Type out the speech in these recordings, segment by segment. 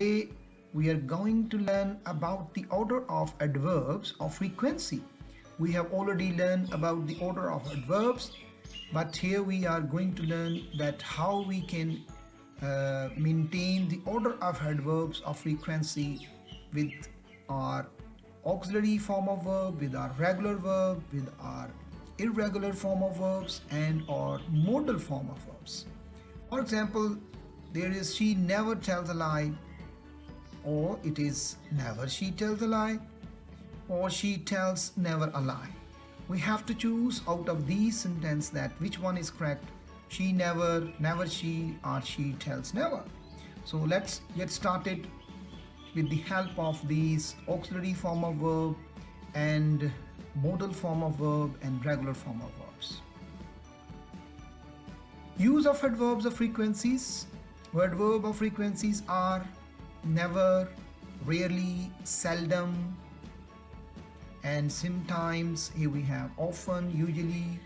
Today we are going to learn about the order of adverbs of frequency. We have already learned about the order of adverbs, but here we are going to learn that how we can maintain the order of adverbs of frequency with our auxiliary form of verb, with our regular verb, with our irregular form of verbs, and our modal form of verbs. For example, there is she never tells a lie, or it is never she tells a lie, or she tells never a lie. We have to choose out of these sentences that which one is correct. She never, never she, or she tells never. So let's get started with the help of these auxiliary form of verb and modal form of verb and regular form of verbs. Use of adverbs of frequencies. Adverbs of frequencies are never, rarely, seldom, and sometimes. Here we have often, usually,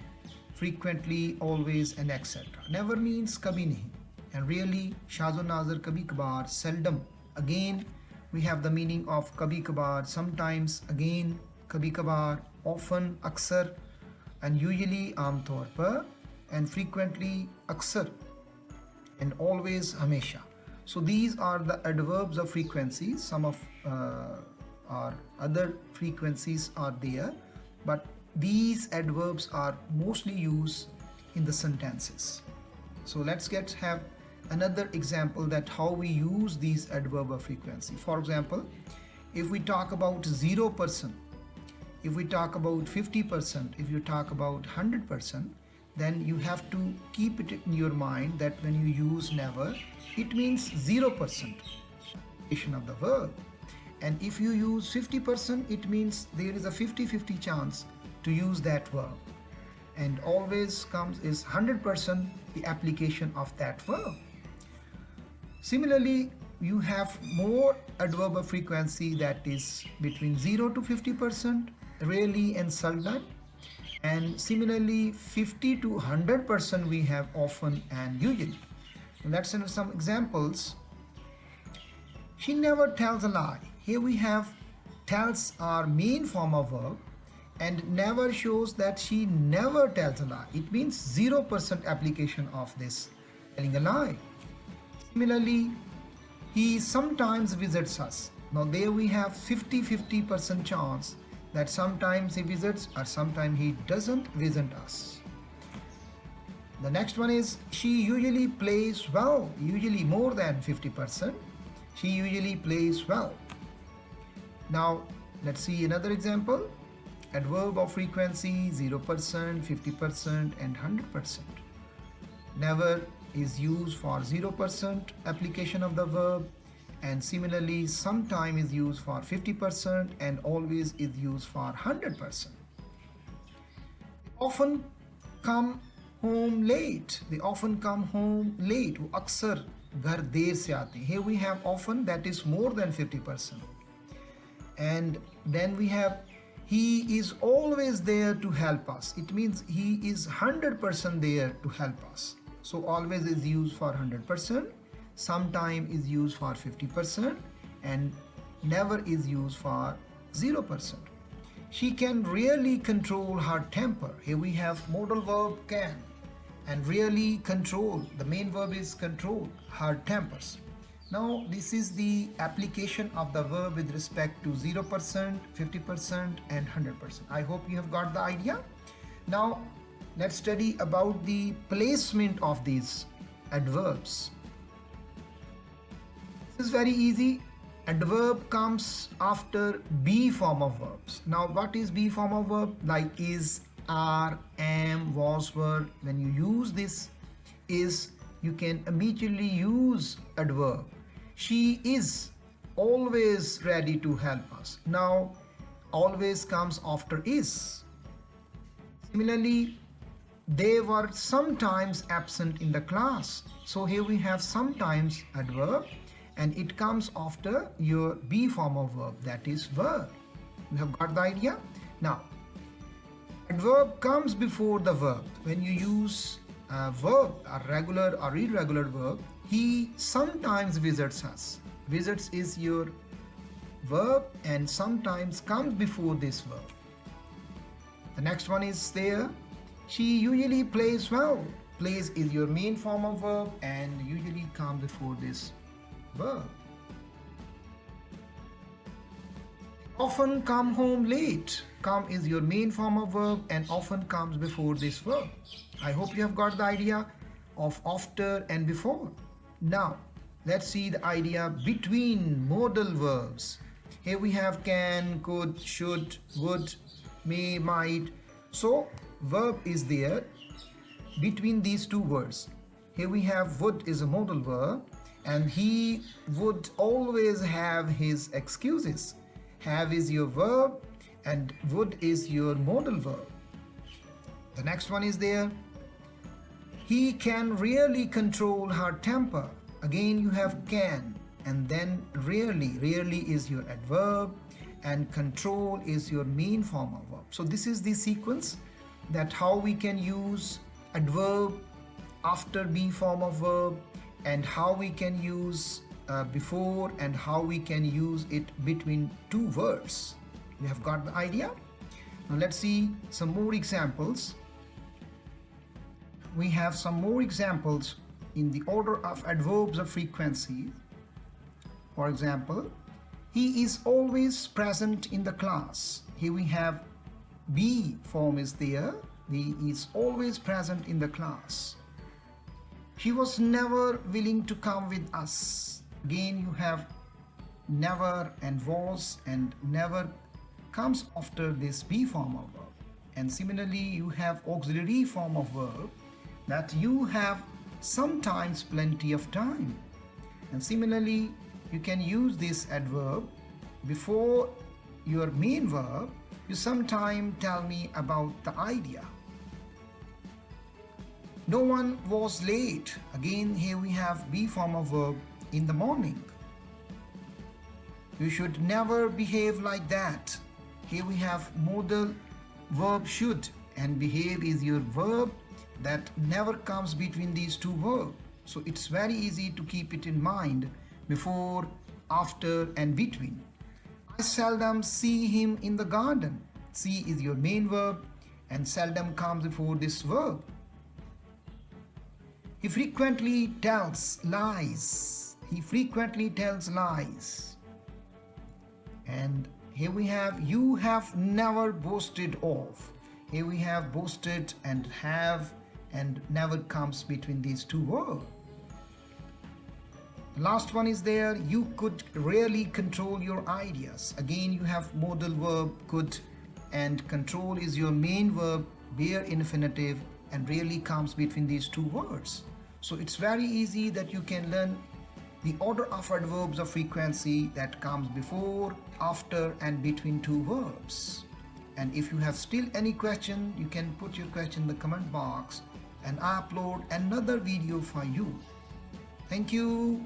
frequently, always, and etc. Never means kabhi nahi, and rarely shazo nazar, kabhi kabar, seldom. Again, we have the meaning of kabhi kabar, sometimes, again, kabhi kabar, often, aksar, and usually, aam taur par, and frequently, aksar, and always, hamesha. So these are the adverbs of frequencies. Some of our other frequencies are there, but these adverbs are mostly used in the sentences. So let's have another example that how we use these adverb of frequency. For example, if we talk about 0%, if we talk about 50%, if you talk about 100%, then you have to keep it in your mind that when you use never, it means 0% of the verb. And if you use 50%, it means there is a 50-50 chance to use that verb. And always comes is 100% the application of that verb. Similarly, you have more adverb of frequency that is between 0 to 50%, rarely and seldom. And similarly, 50 to 100% we have often and usually. Let's have some examples. She never tells a lie. Here we have tells our main form of verb, and never shows that she never tells a lie. It means 0% application of this telling a lie. Similarly, he sometimes visits us. Now there we have 50-50% chance that sometimes he visits or sometimes he doesn't visit us. The next one is she usually plays well, usually more than 50%. She usually plays well. Now let's see another example. Adverb of frequency 0%, 50% and 100%. Never is used for 0% application of the verb, and similarly sometime is used for 50% and always is used for 100%. Often come home late. They often come home late. वो अक्सर घर देर से आते हैं. Here we have often, that is more than 50%. And then we have he is always there to help us. It means he is 100% there to help us. So always is used for 100%. Sometime is used for 50%, and never is used for 0%. She can really control her temper. Here we have modal verb can, and really control, the main verb is control her tempers. Now this is the application of the verb with respect to 0%, 50% and 100%. I hope you have got the idea. Now let's study about the placement of these adverbs. This is very easy. Adverb comes after be form of verbs. Now what is be form of verb? Like is, are, am, was, were. When you use this is, you can immediately use adverb. She is always ready to help us. Now always comes after is. Similarly, they were sometimes absent in the class. So here we have sometimes adverb, and it comes after your be form of verb, that is were. You have got the idea? Now, adverb comes before the verb. When you use a verb, a regular or irregular verb, he sometimes visits us. Visits is your verb and sometimes comes before this verb. The next one is there. She usually plays well. Plays is your main form of verb and usually comes before this verb. Often come home late. Come is your main form of verb and often comes before this verb. I hope you have got the idea of after and before. Now, let's see the idea between modal verbs. Here we have can, could, should, would, may, might. So, verb is there between these two words. Here we have would is a modal verb and he would always have his excuses. Have is your verb and would is your modal verb. The next one is there. He can rarely control her temper. Again you have can and then rarely. Rarely is your adverb and control is your main form of verb. So this is the sequence that how we can use adverb after be form of verb and how we can use before and how we can use it between two words. You have got the idea? Now let's see some more examples. We have some more examples in the order of adverbs of frequency. For example, he is always present in the class. Here we have be form is there. He is always present in the class. She was never willing to come with us. Again you have never and was and never comes after this be form of verb. And similarly you have auxiliary form of verb that you have sometimes plenty of time. And similarly you can use this adverb before your main verb. You sometime tell me about the idea. No one was late. Again here we have be form of verb in the morning. You should never behave like that. Here we have modal verb should and behave is your verb that never comes between these two verbs. So it's very easy to keep it in mind before, after and between. I seldom see him in the garden. See is your main verb and seldom comes before this verb. He frequently tells lies. He frequently tells lies. And here we have you have never boasted of. Here we have boasted and have and never comes between these two words. The last one is there. You could rarely control your ideas. Again you have modal verb could and control is your main verb bare infinitive and rarely comes between these two words. So it's very easy that you can learn the order of adverbs of frequency that comes before, after and between two verbs. And if you have still any question, you can put your question in the comment box and I upload another video for you. Thank you.